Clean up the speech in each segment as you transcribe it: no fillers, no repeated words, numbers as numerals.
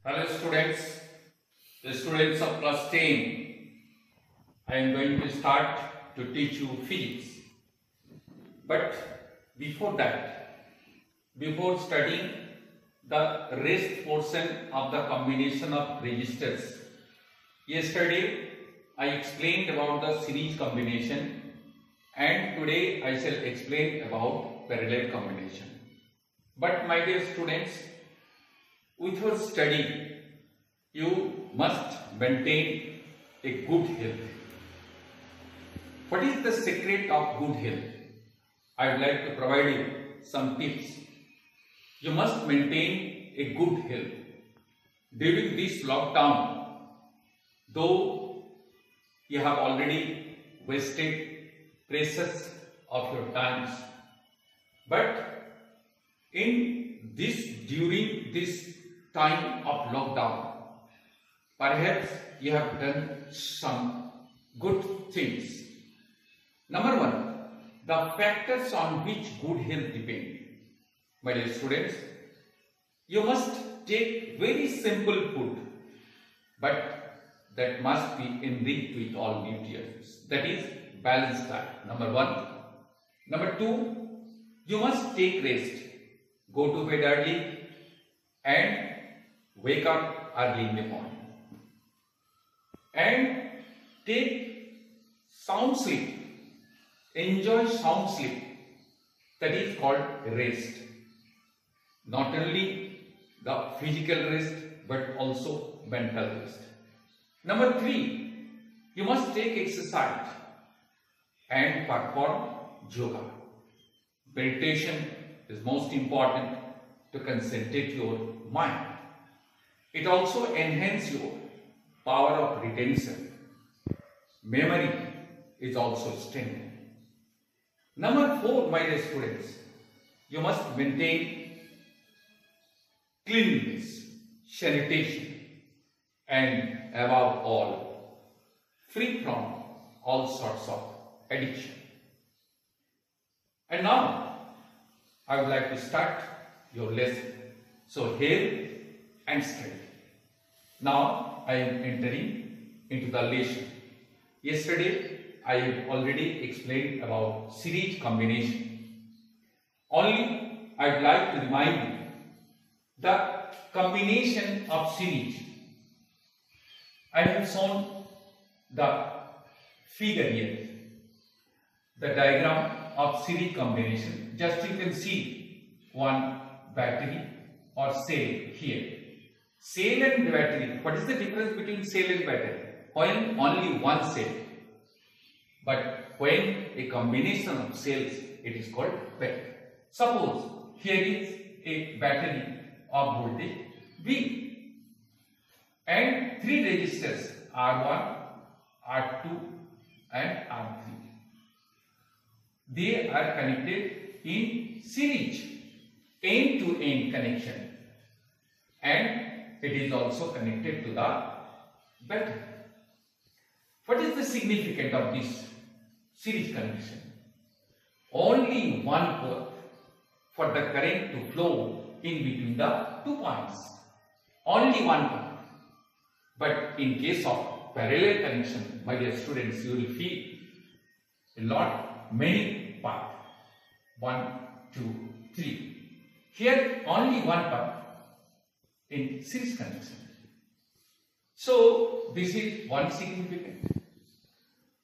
Hello students of class 10. I am going to start to teach you physics. But before that, before studying the rest portion of the combination of resistors, yesterday I explained about the series combination and today I shall explain about parallel combination. But my dear students, with your study, you must maintain a good health. What is the secret of good health? I would like to provide you some tips. You must maintain a good health. During this lockdown, though you have already wasted precious of your times, but during this time of lockdown, perhaps you have done some good things. Number one, the factors on which good health depend. My dear students, you must take very simple food, but that must be enriched with all nutrients. That is balanced diet. Number one. Number two, you must take rest. Go to bed early and wake up early in the morning. And take sound sleep. Enjoy sound sleep. That is called rest. Not only the physical rest but also mental rest. Number three, you must take exercise and perform yoga. Meditation is most important to concentrate your mind. It also enhances your power of retention. Memory is also strengthened. Number four, my dear students, you must maintain cleanliness, sanitation, and above all, free from all sorts of addiction. And now, I would like to start your lesson. So, health and study. Now, I am entering into the lesson. Yesterday, I have already explained about series combination. Only, I would like to remind you the combination of series. I have shown the figure here, the diagram of series combination. Just you can see one battery or cell here. Cell and battery. What is the difference between cell and battery? When only one cell. But when a combination of cells, it is called battery. Suppose here is a battery of voltage V and three resistors R1, R2 and R3. They are connected in series, end-to-end connection, and it is also connected to the battery. What is the significance of this series connection? Only one path for the current to flow in between the 2 points. Only one path. But in case of parallel connection, my dear students, you will feel many paths. 1, 2, 3. Here only one path in series connection. So this is one significance.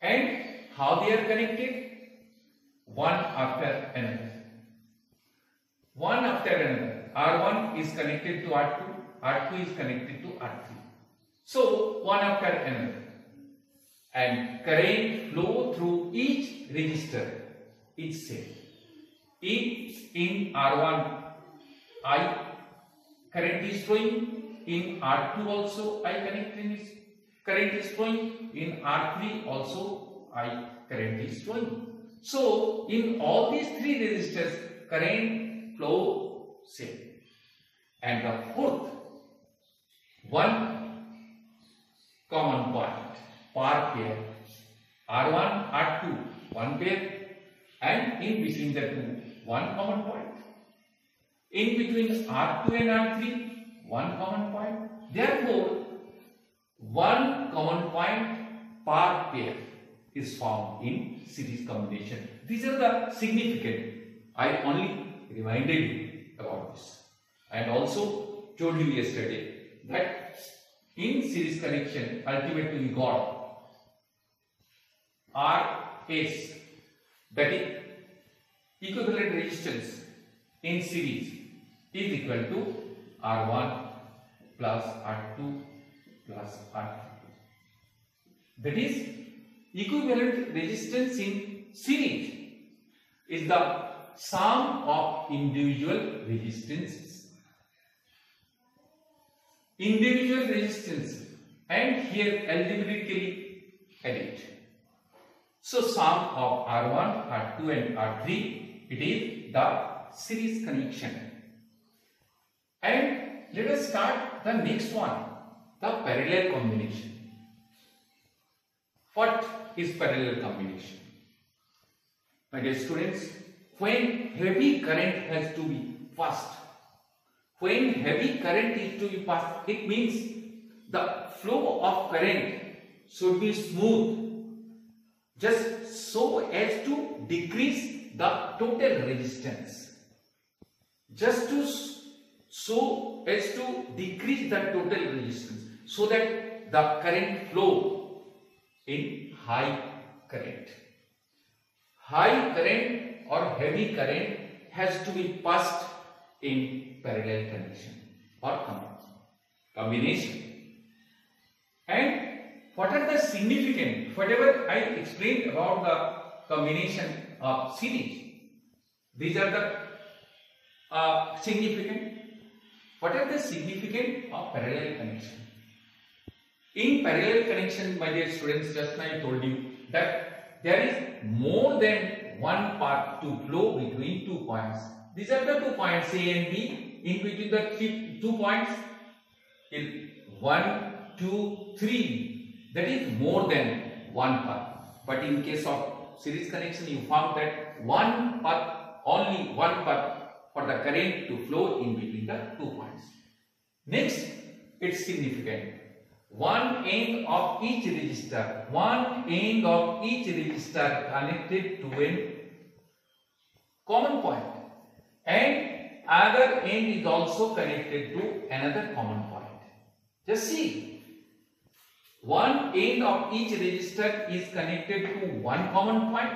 And how they are connected? One after another. One after another. R1 is connected to R2. R2 is connected to R3. So one after another. And current flow through each resistor, each cell. If in R1 I current is flowing, in R2 also I current is flowing, in R3 also I current is flowing. So in all these three resistors, current flow same. And the fourth, one common point, pair, R1, R2, one pair, and in between the two, one common point. In between R2 and R3, one common point. Therefore, one common point per pair is found in series combination. These are the significant. I only reminded you about this, and also told you yesterday that in series connection ultimately we got RS, that is equivalent resistance in series, is equal to R1 plus R2 plus R3. That is, equivalent resistance in series is the sum of individual resistances. Individual resistance, and here algebraically added. So sum of R1, R2 and R3, it is the series connection. And let us start the next one, the parallel combination. What is parallel combination? My dear students, when heavy current has to be passed, when heavy current is to be passed, it means the flow of current should be smooth, just so as to decrease the total resistance. Just to so as to decrease the total resistance, so that the current flow in high current. High current or heavy current has to be passed in parallel connection or combination. And what are the significant? Whatever I explained about the combination of series, these are the significant. What are the significant of parallel connection? In parallel connection, my dear students, just now I told you that there is more than one path to flow between 2 points. These are the 2 points A and B. In between the 2 points, in 1, 2, 3, that is more than one path. But in case of series connection, you found that one path, only one path for the current to flow in between the 2 points. Next, it's significant. One end of each resistor connected to a common point, and other end is also connected to another common point. Just see, one end of each resistor is connected to one common point,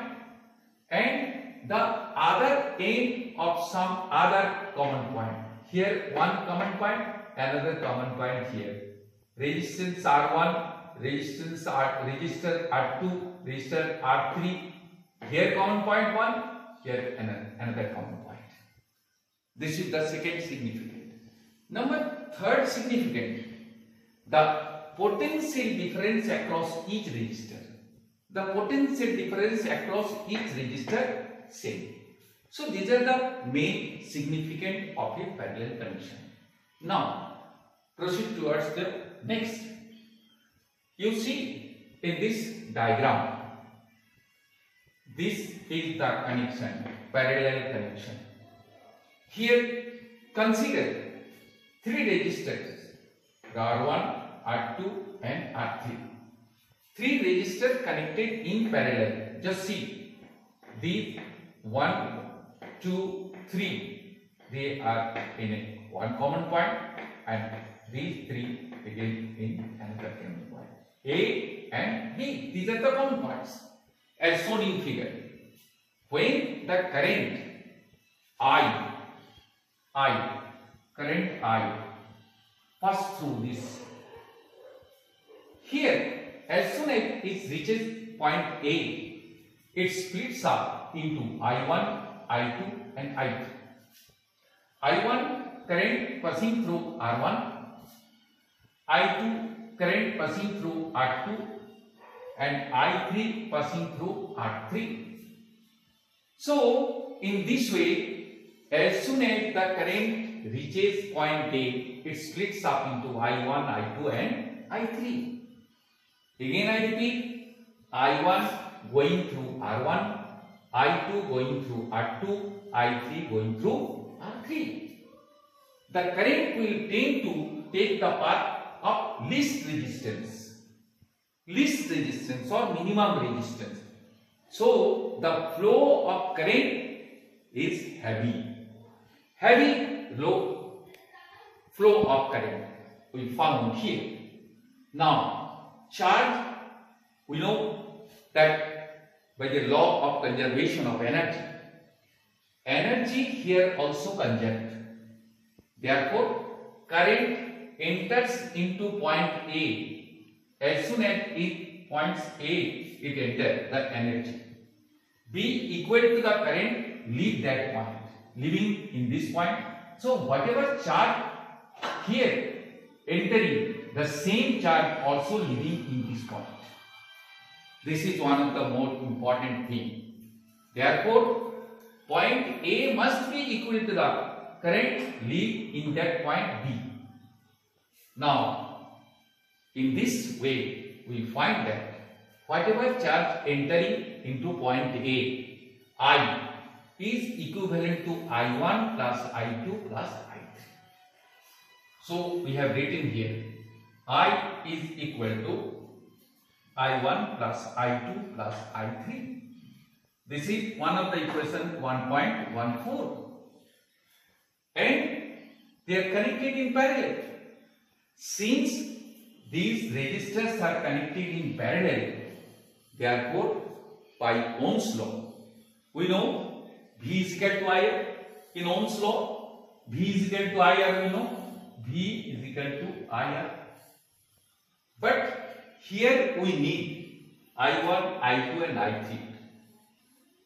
and the other end of some other common point. Here one common point, another common point here. Resistance R1, resistor R2, resistor R3. Here common point 1, here another common point. This is the second significant. Number third significant, the potential difference across each resistor. The potential difference across each resistor same. So these are the main significant of a parallel connection. Now proceed towards the next. You see in this diagram, this is the connection, parallel connection. Here consider 3 resistors, R1, R2 and R3. 3 resistors connected in parallel. Just see, these 1, 2, 3, they are in one common point, and these 3 again in another common point. A and B, these are the common points as shown in figure. When the current current I pass through this, here as soon as it reaches point A, it splits up into I1, I2 and I3. I1 current passing through R1, I2 current passing through R2 and I3 passing through R3. So in this way, as soon as the current reaches point A, it splits up into I1, I2 and I3. Again I repeat, I1 going through R1, I2 going through R2, I3 going through R3. the current will tend to take the path of least resistance or minimum resistance. So the flow of current is heavy low flow of current we found here. Now charge, we know that by the law of conservation of energy here also conserved. Therefore current enters into point A. As soon as it points A, it enters the energy. B equal to the current leave that point, leaving in this point. So whatever charge here entering, the same charge also leaving in this point. This is one of the most important thing. Therefore, point A must be equal to the current leave in that point B. Now, in this way, we find that whatever charge entering into point A, I is equivalent to I1 plus I2 plus I3. So we have written here, I is equal to I1 plus I2 plus I3. This is one of the equation 1.14. And they are connected in parallel. Since these resistors are connected in parallel, therefore by Ohm's law, we know V is equal to IR. In Ohm's law, V is equal to IR, we know V is equal to IR. But here we need I1, I2 and I3.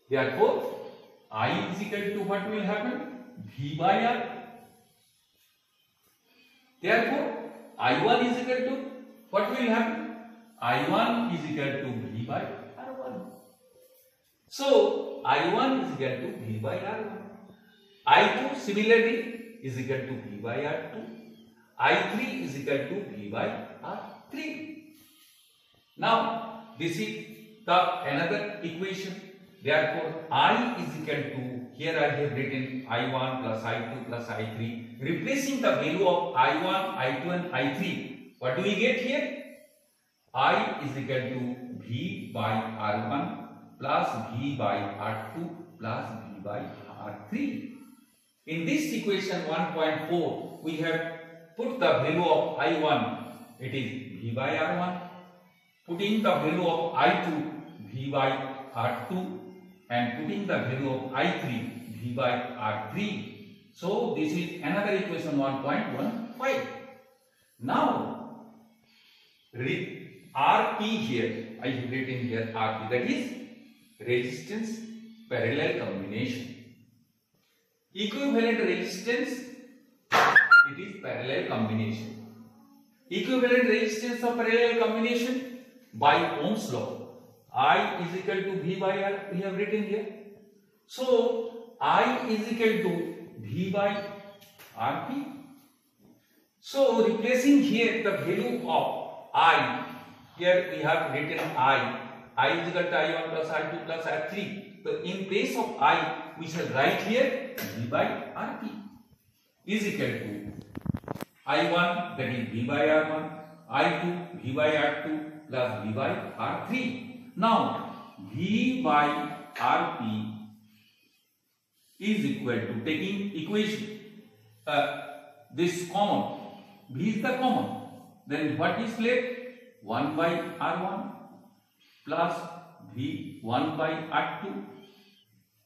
Therefore, I is equal to what will happen? V by R. Therefore, I1 is equal to what will happen? I1 is equal to V by R1. So, I1 is equal to V by R1. I2 similarly is equal to V by R2. I3 is equal to V by R3. Now, this is the another equation. Therefore, I is equal to, here I have written I1 plus I2 plus I3. Replacing the value of I1, I2 and I3. What do we get here? I is equal to V by R1 plus V by R2 plus V by R3. In this equation 1.4, we have put the value of I1, it is V by R1. Putting the value of I2, V by R2. And putting the value of I3, V by R3. So this is another equation 1.15. Now, RP here, I have written here RP, that is resistance parallel combination. Equivalent resistance, it is parallel combination. Equivalent resistance of parallel combination by Ohm's law. I is equal to V by R, we have written here. So, I is equal to V by RP. So, replacing here the value of I, here we have written I is equal to I1 plus I2 plus I3. So, in place of I, we shall write here V by RP is equal to I1, that is V by R1, I2 V by R2 plus V by R3. Now, V by Rp is equal to, taking equation, this common, V is the common, then what is left? 1 by R1 plus V 1 by R2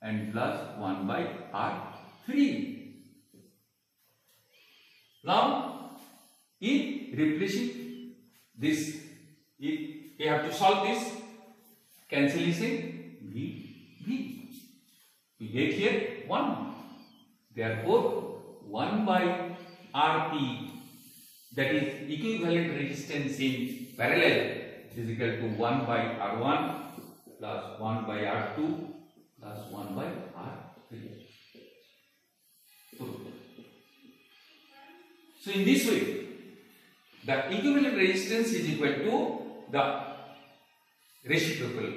and plus 1 by R3. Now, in replacing this, we have to solve this. Cancellation V. We get here 1. Therefore, 1 by Rp, that is equivalent resistance in parallel, is equal to 1 by R1 plus 1 by R2 plus 1 by R3. So, in this way, the equivalent resistance is equal to the reciprocal,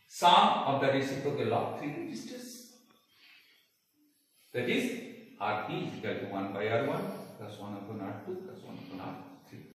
sum of the reciprocal of three resistors. That is Rp is equal to 1 by R1 plus 1 upon R2 plus 1 upon R3.